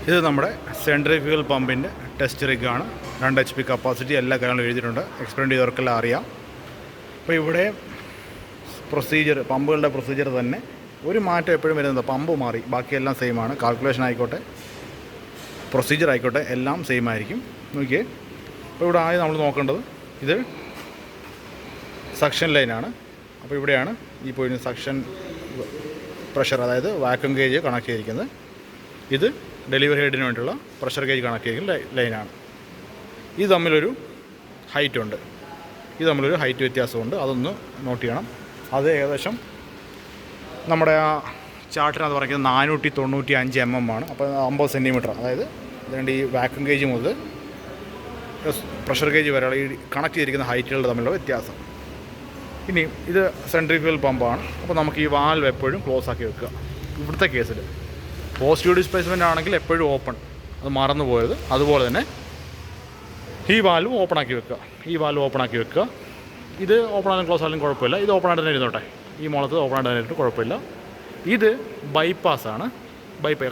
ഇത് നമ്മുടെ centrifugal പമ്പിൻ്റെ test റിഗാണ്. 2 HP capacity എല്ലാ കാര്യങ്ങളും എഴുതിയിട്ടുണ്ട്. എക്സ്പെരിമെൻ്റ് ചെയ്തവർക്കെല്ലാം അറിയാം. അപ്പോൾ ഇവിടെ പ്രൊസീജിയർ, പമ്പുകളുടെ പ്രൊസീജിയർ തന്നെ ഒരു മാറ്റം എപ്പോഴും വരുന്നത്. പമ്പ് മാറി, ബാക്കിയെല്ലാം സെയിമാണ്. കാൽക്കുലേഷൻ ആയിക്കോട്ടെ, പ്രൊസീജിയർ ആയിക്കോട്ടെ, എല്ലാം സെയിം ആയിരിക്കും. നോക്കിയേ, അപ്പോൾ ഇവിടെ ആദ്യം നമ്മൾ നോക്കേണ്ടത് ഇത് സക്ഷൻ ലൈനാണ്. അപ്പോൾ ഇവിടെയാണ് ഈ പോയിന്റ് സക്ഷൻ പ്രഷർ, അതായത് വാക്യൂം ഗേജ് കണക്ട് ചെയ്തിരിക്കുന്നത്. ഇത് ഡെലിവറി ഹെഡിന് വേണ്ടിയുള്ള പ്രഷർ ഗേജ് കണക്ട് ചെയ്തിരിക്കുന്ന ലൈനാണ്. ഇത് തമ്മിലൊരു ഹൈറ്റ് ഉണ്ട്, ഇത് തമ്മിലൊരു ഹൈറ്റ് വ്യത്യാസമുണ്ട്. അതൊന്ന് നോട്ട് ചെയ്യണം. അത് ഏകദേശം നമ്മുടെ ആ ചാർട്ടിനകത്ത് പറയുന്നത് 495 mm ആണ്. അപ്പോൾ 50 സെൻറ്റിമീറ്റർ, അതായത് അതുകൊണ്ട് ഈ വാക്യൂം ഗേജ് മുതൽ പ്രഷർ ഗേജ് വരെയുള്ള ഈ കണക്ട് ചെയ്തിരിക്കുന്ന ഹൈറ്റുകളുടെ തമ്മിലുള്ള വ്യത്യാസം. ഇനി ഇത് സെൻട്രിഫ്യൂഗൽ പമ്പാണ്. അപ്പോൾ നമുക്ക് ഈ വാൽവ് എപ്പോഴും ക്ലോസ് ആക്കി വെക്കുക. ഇവിടുത്തെ കേസിൽ പോസിറ്റീവ് ഡിസ്പ്ലേസ്മെൻ്റ് ആണെങ്കിൽ എപ്പോഴും ഓപ്പൺ, അത് മറന്നു പോയത്. അതുപോലെ തന്നെ ഈ വാൽവ് ഓപ്പൺ ആക്കി വെക്കുക, ഈ വാൽവ് ഓപ്പൺ ആക്കി വെക്കുക. ഇത് ഓപ്പൺ ആയാലും ക്ലോസ് ആയാലും കുഴപ്പമില്ല. ഇത് ഓപ്പൺ ആയിട്ട് തന്നെ ഇരുന്നോട്ടെ, ഈ മോളത്ത് ഓപ്പൺ ആയിട്ട് തന്നെ ഇരുന്നിട്ട് കുഴപ്പമില്ല. ഇത് ബൈപ്പാസാണ്.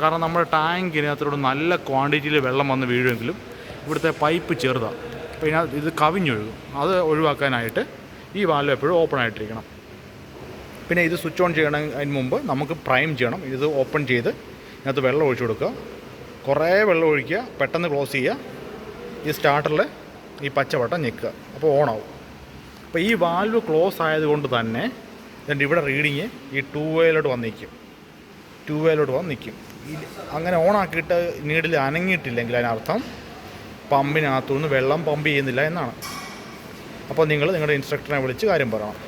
കാരണം നമ്മുടെ ടാങ്കിനകത്തോട് നല്ല ക്വാണ്ടിറ്റിയിൽ വെള്ളം വന്ന് വീഴുമെങ്കിലും ഇവിടുത്തെ പൈപ്പ് ചെറുതാണ്. അപ്പോൾ ഇതിനകത്ത് ഇത് കവിഞ്ഞൊഴുകും. അത് ഒഴിവാക്കാനായിട്ട് ഈ വാൽവ് എപ്പോഴും ഓപ്പൺ ആയിട്ടിരിക്കണം. പിന്നെ ഇത് സ്വിച്ച് ഓൺ ചെയ്യണതിന് മുമ്പ് നമുക്ക് പ്രൈം ചെയ്യണം. ഇത് ഓപ്പൺ ചെയ്ത് ഇതിനകത്ത് വെള്ളം ഒഴിച്ചു കൊടുക്കുക. കുറേ വെള്ളം ഒഴിക്കുക, പെട്ടെന്ന് ക്ലോസ് ചെയ്യുക. ഈ സ്റ്റാർട്ടറിൽ ഈ പച്ചവട്ടം ഞെക്കുക, അപ്പോൾ ഓണാവും. അപ്പോൾ ഈ വാൽവ് ക്ലോസ് ആയതുകൊണ്ട് തന്നെ ഇതിൻ്റെ ഇവിടെ റീഡിങ് ഈ 2 വേയിലോട്ട് വന്ന് നിൽക്കും. അങ്ങനെ ഓണാക്കിയിട്ട് നീഡിൽ അനങ്ങിയിട്ടില്ലെങ്കിൽ അതിനർത്ഥം പമ്പിനകത്തുനിന്ന് വെള്ളം പമ്പ് ചെയ്യുന്നില്ല എന്നാണ്. അപ്പോൾ നിങ്ങൾ നിങ്ങളുടെ ഇൻസ്ട്രക്ടറിനെ വിളിച്ച് കാര്യം പറയണം.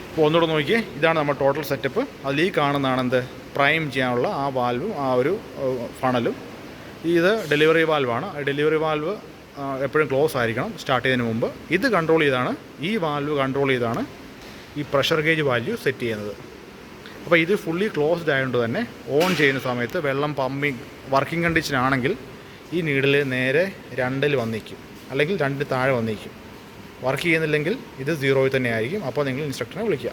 അപ്പോൾ ഒന്നുകൂടെ നോക്കിയേ, ഇതാണ് നമ്മുടെ ടോട്ടൽ സെറ്റപ്പ്. അതിൽ ഈ കാണുന്നതാണ് എന്ത്, പ്രൈം ചെയ്യാനുള്ള ആ വാൽവും ആ ഒരു ഫണലും. ഇത് ഡെലിവറി വാൽവാണ്. ഡെലിവറി വാൽവ് എപ്പോഴും ക്ലോസ് ആയിരിക്കണം സ്റ്റാർട്ട് ചെയ്യുന്നതിന് മുമ്പ്. ഇത് കൺട്രോൾ ചെയ്താണ്, ഈ വാൽവ് കൺട്രോൾ ചെയ്താണ് ഈ പ്രഷർ ഗേജ് വാല്യൂ സെറ്റ് ചെയ്യുന്നത്. അപ്പോൾ ഇത് ഫുള്ളി ക്ലോസ്ഡ് ആയതുകൊണ്ട് തന്നെ ഓൺ ചെയ്യുന്ന സമയത്ത് വെള്ളം പമ്പിങ് വർക്കിംഗ് കണ്ടീഷൻ ആണെങ്കിൽ ഈ നീഡിൽ നേരെ 2-ൽ വന്നിരിക്കും, അല്ലെങ്കിൽ 2 താഴെ വന്നിരിക്കും. വർക്ക് ചെയ്യുന്നില്ലെങ്കിൽ ഇത് 0-ൽ തന്നെ ആയിരിക്കും. അപ്പോൾ നിങ്ങൾ ഇൻസ്ട്രക്ടറിനെ വിളിക്കുക.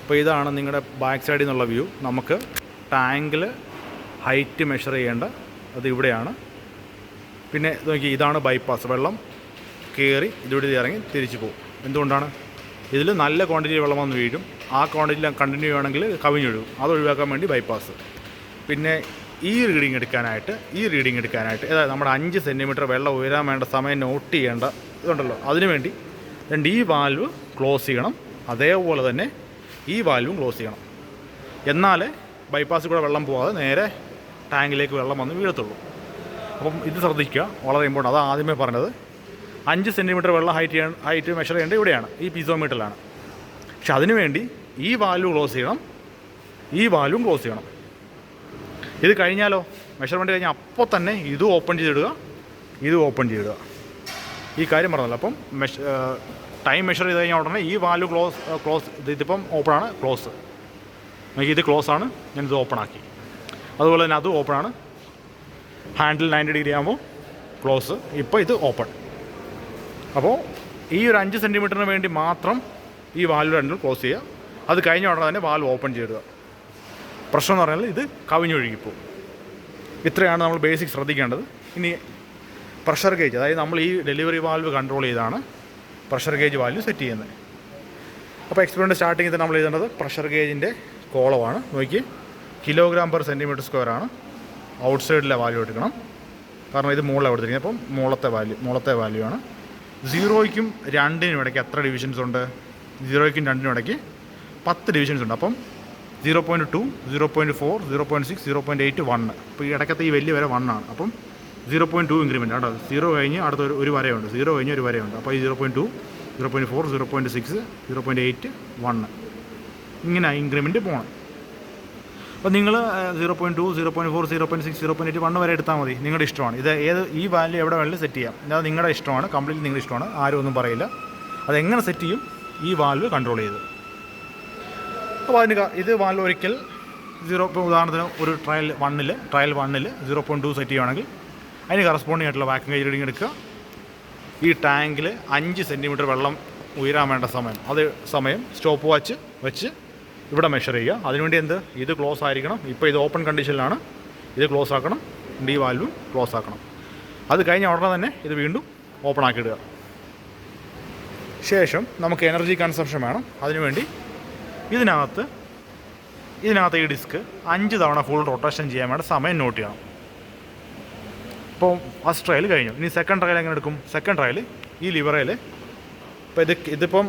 അപ്പോൾ ഇതാണ് നിങ്ങളുടെ ബാക്ക് സൈഡിൽ നിന്നുള്ള വ്യൂ. നമുക്ക് ടാങ്കിൽ ഹൈറ്റ് മെഷർ ചെയ്യേണ്ട അത് ഇവിടെയാണ്. പിന്നെ നോക്കി, ഇതാണ് ബൈപ്പാസ്. വെള്ളം കയറി ഇതിവിടെ ഇറങ്ങി തിരിച്ചു പോകും. എന്തുകൊണ്ടാണ്? ഇതിൽ നല്ല ക്വാണ്ടിറ്റി വെള്ളം വന്ന് വീഴും. ആ ക്വാണ്ടിറ്റി കണ്ടിന്യൂ ചെയ്യുകയാണെങ്കിൽ കവിഞ്ഞൊഴുകും. അത് ഒഴിവാക്കാൻ വേണ്ടി ബൈപ്പാസ്. പിന്നെ ഈ റീഡിങ് എടുക്കാനായിട്ട് അതായത് നമ്മുടെ 5 സെൻറ്റിമീറ്റർ വെള്ളം ഉയരാൻ വേണ്ട സമയം നോട്ട് ചെയ്യേണ്ട ഇതുണ്ടല്ലോ, അതിനുവേണ്ടി ഈ വാൽവ് ക്ലോസ് ചെയ്യണം. അതേപോലെ തന്നെ ഈ വാൽവും ക്ലോസ് ചെയ്യണം. എന്നാലേ ബൈപ്പാസിൽ കൂടെ വെള്ളം പോകാതെ നേരെ ടാങ്കിലേക്ക് വെള്ളം വന്ന് വീഴത്തുള്ളൂ. അപ്പം ഇത് ശ്രദ്ധിക്കുക, വളരെ ഇമ്പോർട്ടൻ്റ്. അതാണ് ആദ്യമേ പറഞ്ഞത്. 5 സെൻറ്റിമീറ്റർ വെള്ളം ഹൈറ്റ് മെഷർ ചെയ്യേണ്ടത് ഇവിടെയാണ്, ഈ പീസോമീറ്ററിലാണ്. പക്ഷെ അതിനുവേണ്ടി ഈ വാൽവ് ക്ലോസ് ചെയ്യണം, ഈ വാൽവും ക്ലോസ് ചെയ്യണം. ഇത് കഴിഞ്ഞാലോ, മെഷർമെൻറ്റ് കഴിഞ്ഞാൽ അപ്പോൾ തന്നെ ഇത് ഓപ്പൺ ചെയ്തിടുക. ഈ കാര്യം പറഞ്ഞല്ലോ. അപ്പം ടൈം മെഷർ ചെയ്ത് കഴിഞ്ഞാൽ ഉടനെ ഈ വാൽവ് ക്ലോസ് ഇതിപ്പം ഓപ്പണാണ്, ക്ലോസ്. ഇത് ക്ലോസ് ആണ്, ഞാനിത് ഓപ്പൺ ആക്കി. അതുപോലെ തന്നെ അത് ഓപ്പണാണ്. ഹാൻഡിൽ 90 ഡിഗ്രി ആകുമ്പോൾ ക്ലോസ്. ഇപ്പോൾ ഇത് ഓപ്പൺ. അപ്പോൾ ഈ ഒരു 5 സെൻറ്റിമീറ്ററിന് വേണ്ടി മാത്രം ഈ വാൽവ് 2 ക്ലോസ് ചെയ്യുക. അത് കഴിഞ്ഞ ഉടനെ തന്നെ വാൽവ് ഓപ്പൺ ചെയ്തിടുക. പ്രശ്നം എന്ന് പറഞ്ഞാൽ ഇത് കവിഞ്ഞൊഴുകിപ്പോവും. ഇത്രയാണ് നമ്മൾ ബേസിക് ശ്രദ്ധിക്കേണ്ടത്. ഇനി പ്രഷർ ഗേജ്, അതായത് നമ്മൾ ഈ ഡെലിവറി വാൽവ് കൺട്രോൾ ചെയ്താണ് പ്രഷർ ഗേജ് വാൽവ് സെറ്റ് ചെയ്യുന്നത്. അപ്പോൾ എക്സ്പെരിമെൻ്റ് സ്റ്റാർട്ടിങ്ങിൽ തന്നെ നമ്മൾ എഴുതേണ്ടത് പ്രഷർ ഗേജിൻ്റെ കോളമാണ്. നോക്കി, kg/cm² ആണ്. ഔട്ട് സൈഡിലെ വാല്യൂ എടുക്കണം, കാരണം ഇത് മുകളിലാണ് കൊടുത്തിരിക്കുന്നത്. അപ്പം മുകളത്തെ വാല്യൂ ആണ്. 0-ക്കും 2-നും ഇടയ്ക്ക് എത്ര ഡിവിഷൻസ് ഉണ്ട്? 0-ക്കും 2-നും ഇടയ്ക്ക് 10 ഡിവിഷൻസ് ഉണ്ട്. അപ്പം 0.2, 0.4, 0.6, 0.8, 1. അപ്പോൾ ഈ ഇടയ്ക്കത്തെ ഈ വലിയ വര 1 ആണ്. അപ്പം 0.2 ഇൻക്രിമെൻ്റ് ആണ്. 0 കഴിഞ്ഞ് അടുത്ത ഒരു വരയുണ്ട്, 0 കഴിഞ്ഞ് ഒരു വരയുണ്ട്. അപ്പോൾ ഈ 0.2, 0.4, 0.6, 0.8, 1 ഇങ്ങനെ ഇൻക്രിമെൻ്റ് പോകണം. അപ്പോൾ നിങ്ങൾ 0.2, 0.4, 0.6, 0.8, 1 വരെ എടുത്താൽ മതി. നിങ്ങളുടെ ഇഷ്ടമാണ്. ഇത് ഈ വാല്യൂ എവിടെ വേണമെങ്കിലും സെറ്റ് ചെയ്യാം. അത് നിങ്ങളുടെ ഇഷ്ടമാണ്, കംപ്ലീറ്റ്ലി നിങ്ങളുടെ ഇഷ്ടമാണ്. ആരും ഒന്നും പറയില്ല. അതെങ്ങനെ സെറ്റ് ചെയ്യും? ഈ വാൽവ് കൺട്രോൾ ചെയ്ത്. അപ്പോൾ ഇത് വാൽവ് ഒരിക്കൽ ഉദാഹരണത്തിന് ഒരു ട്രയൽ 1-ൽ 0.2 സെറ്റ് ചെയ്യുകയാണെങ്കിൽ അതിന് കറസ്പോണ്ടിങ് ആയിട്ടുള്ള വാക്യൂം ഗേജ് റീഡിങ് എടുക്കുക. ഈ ടാങ്കിൽ 5 സെൻറ്റിമീറ്റർ വെള്ളം ഉയരാൻ വേണ്ട സമയം സ്റ്റോപ്പ് വാച്ച് വെച്ച് ഇവിടെ മെഷർ ചെയ്യുക. അതിനുവേണ്ടി ഇത് ക്ലോസ് ആയിരിക്കണം. ഇപ്പോൾ ഇത് ഓപ്പൺ കണ്ടീഷനിലാണ്. ഇത് ക്ലോസ് ആക്കണം, ഈ വാൽവും ക്ലോസ് ആക്കണം. അത് കഴിഞ്ഞ ഉടനെ തന്നെ ഇത് വീണ്ടും ഓപ്പൺ ആക്കിയിടുക. ശേഷം നമുക്ക് എനർജി കൺസംഷൻ വേണം. അതിനുവേണ്ടി ഇതിനകത്ത് ഈ ഡിസ്ക് 5 തവണ ഫുൾ റൊട്ടേഷൻ ചെയ്യാൻ വേണ്ട സമയം നോട്ട് ചെയ്യണം. ഇപ്പോൾ ഫസ്റ്റ് ട്രയൽ കഴിഞ്ഞു. ഇനി സെക്കൻഡ് ട്രയൽ എങ്ങനെ എടുക്കും? സെക്കൻഡ് ട്രയൽ ഈ ലിവറയിൽ ഇപ്പോൾ ഇതിപ്പം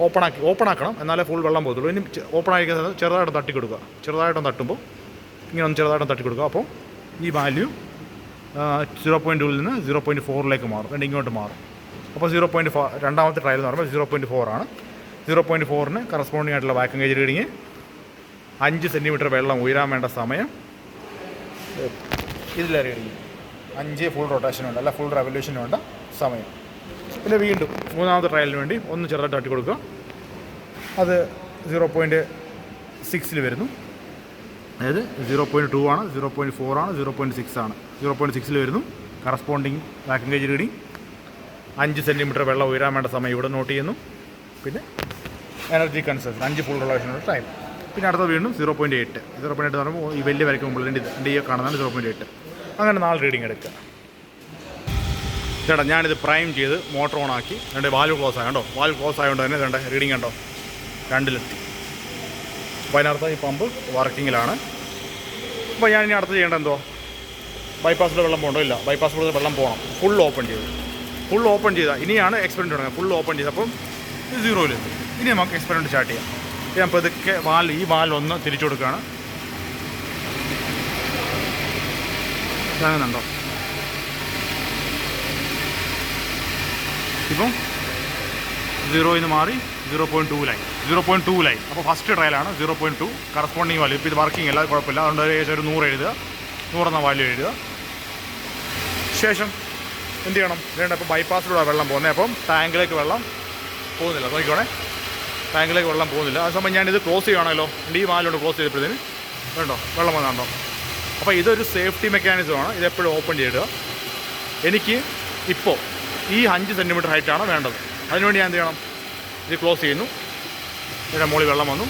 ഓപ്പൺ ആക്കണം, എന്നാലേ ഫുൾ വെള്ളം പോകത്തുള്ളൂ. ഇനി ഓപ്പൺ ആയിരിക്കുന്ന ചെറുതായിട്ട് തട്ടി കൊടുക്കുക. ചെറുതായിട്ടൊന്ന് തട്ടുമ്പോൾ ഇങ്ങനെ ഒന്ന് ചെറുതായിട്ടൊന്ന് തട്ടി കൊടുക്കുക. അപ്പോൾ ഈ വാല്യൂ 0.2 നിന്ന് 0.4 മാറും, ഇങ്ങോട്ട് മാറും. അപ്പോൾ 0.4 രണ്ടാമത്തെ ട്രയൽ എന്ന് പറയുമ്പോൾ 0.4 ആണ്. 0.4ന് കറസ്പോണ്ടിങ് ആയിട്ടുള്ള വാക്യൂം ഗേജ് റീഡിങ് 5 സെൻറ്റിമീറ്റർ വെള്ളം ഉയരാൻ വേണ്ട സമയം ഇതിലെ റീഡിങ് 5 ഫുൾ റൊട്ടേഷനുണ്ട്, അല്ല ഫുൾ റെവല്യൂഷനും വേണ്ട സമയം. പിന്നെ വീണ്ടും മൂന്നാമത്തെ ട്രയലിന് വേണ്ടി ഒന്ന് ചെറുതായിട്ട് തട്ടി കൊടുക്കുക. അത് 0.6 വരുന്നു. അതായത് 0.2 ആണ്, 0.4 ആണ്, 0.6 ആണ്. 0.6 വരുന്നു. Corresponding vacuum gauge reading 5 centimetre വെള്ളം ഉയരാൻ വേണ്ട സമയം ഇവിടെ നോട്ട് ചെയ്യുന്നു. പിന്നെ എനർജി കൺസംഷൻ 5 ഫുൾ റൊട്ടേഷനുള്ള ടൈം. പിന്നെ അടുത്ത വീണ്ടും 0.8 എന്ന് പറയുമ്പോൾ ഈ വലിയ വരയ്ക്ക് മുമ്പിൽ എൻ്റെ ഈ കാണുന്നതാണ് 0.8. അങ്ങനെ 4 റീഡിങ് എടുക്കുക. ചേട്ടാ ഞാനിത് പ്രൈം ചെയ്ത് മോട്ടർ ഓൺ ആക്കി എൻ്റെ വാൽവ് ക്ലോസ് ആയ കണ്ടോ, വാൽവ് ക്ലോസ് ആയതുകൊണ്ട് തന്നെ വേണ്ട റീഡിങ് കണ്ടോ 2 അപ്പോൾ അതിനർത്ഥം ഈ പമ്പ് വർക്കിങ്ങിലാണ്. അപ്പോൾ ഞാൻ ഇനി അടുത്ത് ചെയ്യേണ്ടത് എന്തോ, ബൈപ്പാസിൽ വെള്ളം പോകണ്ടോ? ഇല്ല, ബൈപ്പാസിലൂടെ വെള്ളം പോകണം. ഫുൾ ഓപ്പൺ ചെയ്താൽ ഇനിയാണ് എക്സ്പെരിമെൻറ്റ് തുടങ്ങുക. ഫുൾ ഓപ്പൺ ചെയ്തപ്പം ഇത് 0-ലെത്തി. ഇനി നമുക്ക് എക്സ്പെരിമെൻറ്റ് സ്റ്റാർട്ട് ചെയ്യാം. ഞാൻ പതുക്കെ ഈ വാൽവ് ഒന്ന് തിരിച്ചു കൊടുക്കുകയാണ്. ഇതാകുന്നുണ്ടോ? ഇപ്പം 0 നിന്ന് മാറി 0.2 ലൈൻ. അപ്പോൾ ഫസ്റ്റ് ട്രയലാണ് 0.2 കറസ്പോണ്ടിങ് വാല്യൂ. ഇപ്പോൾ ഇത് വർക്കിംഗ് അല്ല, കുഴപ്പമില്ല. അതുകൊണ്ട് ഏകദേശം ഒരു 100 എഴുതുക, 100 എന്ന വാല്യൂ എഴുതുക. ശേഷം എന്ത് ചെയ്യണം? ഇപ്പോൾ ബൈപ്പാസിലൂടെ വെള്ളം പോകുന്നത്. അപ്പം ടാങ്കിലേക്ക് വെള്ളം പോകുന്നില്ല. നോക്കിക്കോണേ, ടാങ്കിലേക്ക് വെള്ളം പോകുന്നില്ല. ആ സമയം ഞാനിത് ക്ലോസ് ചെയ്യുകയാണല്ലോ. ഈ വാല്യൂണ്ട് ക്ലോസ് ചെയ്തപ്പോഴത്തേന് വേണ്ടോ വെള്ളം വന്നുണ്ടോ. അപ്പോൾ ഇതൊരു സേഫ്റ്റി മെക്കാനിസമാണ്. ഇതെപ്പോഴും ഓപ്പൺ ചെയ്തിടുക. എനിക്ക് ഇപ്പോൾ ഈ 5 സെൻറ്റിമീറ്റർ ഹൈറ്റാണ് വേണ്ടത്. അതിനുവേണ്ടി ഞാൻ എന്ത് ചെയ്യണം? ഇത് ക്ലോസ് ചെയ്യുന്നു. ഇതിൻ്റെ മുകളിൽ വെള്ളം വന്നു.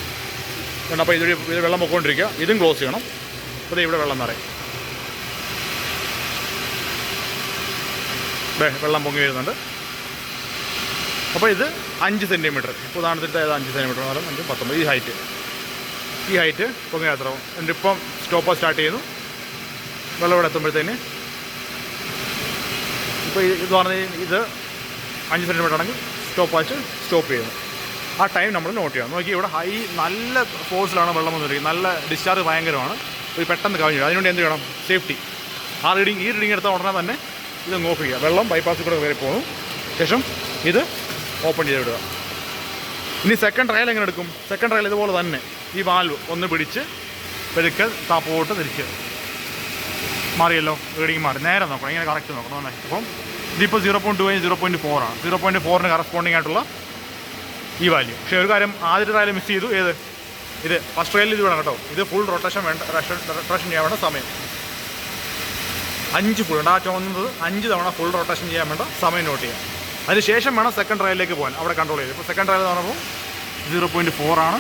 അപ്പോൾ ഇത് വെള്ളം പൊക്കോണ്ടിരിക്കുക. ഇതും ക്ലോസ് ചെയ്യണം. അപ്പോൾ ഇവിടെ വെള്ളം നിറയും. വെള്ളം പൊങ്ങി വരുന്നുണ്ട്. അപ്പോൾ ഇത് 5 സെൻറ്റിമീറ്റർ. ഇപ്പോൾ ഉദാഹരണത്തിന് ഇത് 5 സെൻറ്റിമീറ്റർ 4, 5, 19 ഈ ഹൈറ്റ് പൊങ്ങി അത്ര. എന്നിട്ടിപ്പം സ്റ്റോപ്പർ സ്റ്റാർട്ട് ചെയ്യുന്നു. വെള്ളം ഇവിടെ എത്തുമ്പോഴത്തേന് ഇപ്പോൾ ഇത് പറഞ്ഞാൽ ഇത് 5 സെൻറ്റിമീറ്റർ ആണെങ്കിൽ സ്റ്റോപ്പ് ചെയ്യുന്നു. ആ ടൈം നമ്മൾ നോട്ട് ചെയ്യണം. നോക്കി ഇവിടെ നല്ല ഫോഴ്സിലാണ് വെള്ളം വന്നിരിക്കുന്നത്. നല്ല ഡിസ്ചാർജ് ഭയങ്കരമാണ്. ഇത് പെട്ടെന്ന് കവിഞ്ഞു. അതിനുവേണ്ടി എന്ത് ചെയ്യണം? സേഫ്റ്റി. ഈ റീഡിങ് എടുത്ത ഉടനെ തന്നെ ഇത് ഓഫ് ചെയ്യുക. വെള്ളം ബൈപ്പാസിൽ കൂടെ കയറി പോകുന്നു. ശേഷം ഇത് ഓപ്പൺ ചെയ്ത് വിടുക. ഇനി സെക്കൻഡ് ട്രയൽ എങ്ങനെ എടുക്കും? സെക്കൻഡ് ട്രയൽ ഇതുപോലെ തന്നെ ഈ വാൽവ് ഒന്ന് പിടിച്ച് പെരുക്കൽ താപ്പോട്ട് തിരിച്ച് മാറിയല്ലോ. റീഡിങ് മാറി. നേരെ നോക്കണം, ഇങ്ങനെ കറക്റ്റ് നോക്കണം തന്നെ. അപ്പം ഇതിപ്പോൾ 0.2 0.4 ആണ്. 0.4ന് കറസ്പോണ്ടിങ് ആയിട്ടുള്ള ഈ വാല്യൂ. പക്ഷേ ഒരു കാര്യം, ആദ്യത്തെ ട്രയൽ മിസ് ചെയ്തു. ഇത് ഫസ്റ്റ് ട്രയലിൽ ഇത് വേണം കേട്ടോ. ഇത് ഫുൾ റൊട്ടേഷൻ ചെയ്യാൻ വേണ്ട സമയം 5 ഫുൾ. ആ ചോന്നുന്നത് 5 തവണ ഫുൾ റൊട്ടേഷൻ ചെയ്യാൻ വേണ്ട സമയം നോട്ട് ചെയ്യാം. അതിനുശേഷം വേണം സെക്കൻഡ് ട്രയലിലേക്ക് പോകാൻ. അവിടെ കൺട്രോൾ ചെയ്ത്. ഇപ്പോൾ സെക്കൻഡ് ട്രയൽ എന്ന് പറയുമ്പോൾ 0.4 ആണ്.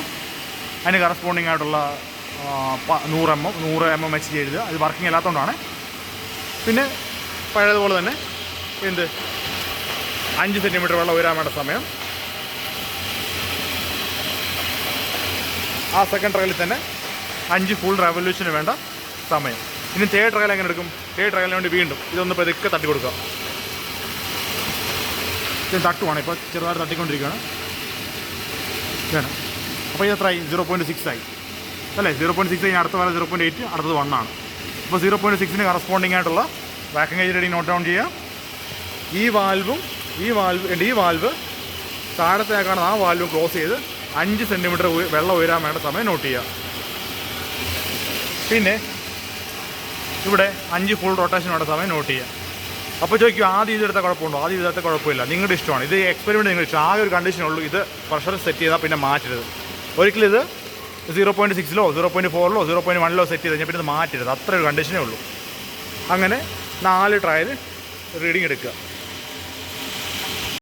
അതിന് കറസ്പോണ്ടിങ് ആയിട്ടുള്ള 100 mm എഴുതുക. അത് വർക്കിംഗ് അല്ലാത്തതുകൊണ്ടാണ്. പിന്നെ പഴയതുപോലെ തന്നെ 5 സെൻറ്റിമീറ്റർ വെള്ളം ഉയരാൻ വേണ്ട സമയം. ആ സെക്കൻഡ് ട്രയലിൽ തന്നെ 5 ഫുൾ റെവല്യൂഷന് വേണ്ട സമയം. ഇനി തേർഡ് ട്രയൽ എങ്ങനെ എടുക്കും? തേർഡ് ട്രയലിന് വേണ്ടി വീണ്ടും ഇതൊന്ന് പതുക്കെ തട്ടി കൊടുക്കുക. ഇത് തട്ടുവാണ്. ഇപ്പോൾ ചെറുതായിട്ട് തട്ടിക്കൊണ്ടിരിക്കുകയാണ്. ഇതാണ്. അപ്പോൾ ഇത് എത്രയായി? 0.6 ആയി അല്ലേ? 0.6 കഴിഞ്ഞാൽ അടുത്ത വരെ 0.8, അടുത്തത് 1 ആണ്. അപ്പോൾ 0.6ന് കറസ്പോണ്ടിങ് ആയിട്ടുള്ള vacuum gauge reading note down ചെയ്യുക. ഈ വാൽവ് താഴത്തെ കാണുന്ന ആ വാൽവ് ക്ലോസ് ചെയ്ത് 5 സെൻറ്റിമീറ്റർ വെള്ളം ഉയരാൻ വേണ്ട സമയം നോട്ട് ചെയ്യുക. പിന്നെ ഇവിടെ 5 ഫുൾ റൊട്ടേഷൻ വേണ്ട സമയം നോട്ട് ചെയ്യുക. അപ്പോൾ ചോദിക്കും ആദ്യം ഇതെടുത്ത കുഴപ്പമുണ്ടോ? ആദ്യം ഇതെടുത്ത കുഴപ്പമില്ല. നിങ്ങളുടെ ഇഷ്ടമാണ്. ഇത് എക്സ്പെരിമെൻറ്റ് നിങ്ങളുടെ ഇഷ്ടം. ആകെ ഒരു കണ്ടീഷനുള്ളൂ, ഇത് പ്രഷർ സെറ്റ് ചെയ്താൽ പിന്നെ മാറ്റരുത്. ഒരിക്കലും ഇത് 0.6 0.4 0.1 സെറ്റ് ചെയ്ത് കഴിഞ്ഞാൽ പിന്നെ ഇത് മാറ്റരുത്. അത്ര ഒരു കണ്ടീഷനേ ഉള്ളൂ. അങ്ങനെ 4 ട്രയൽ റീഡിങ് എടുക്കുക.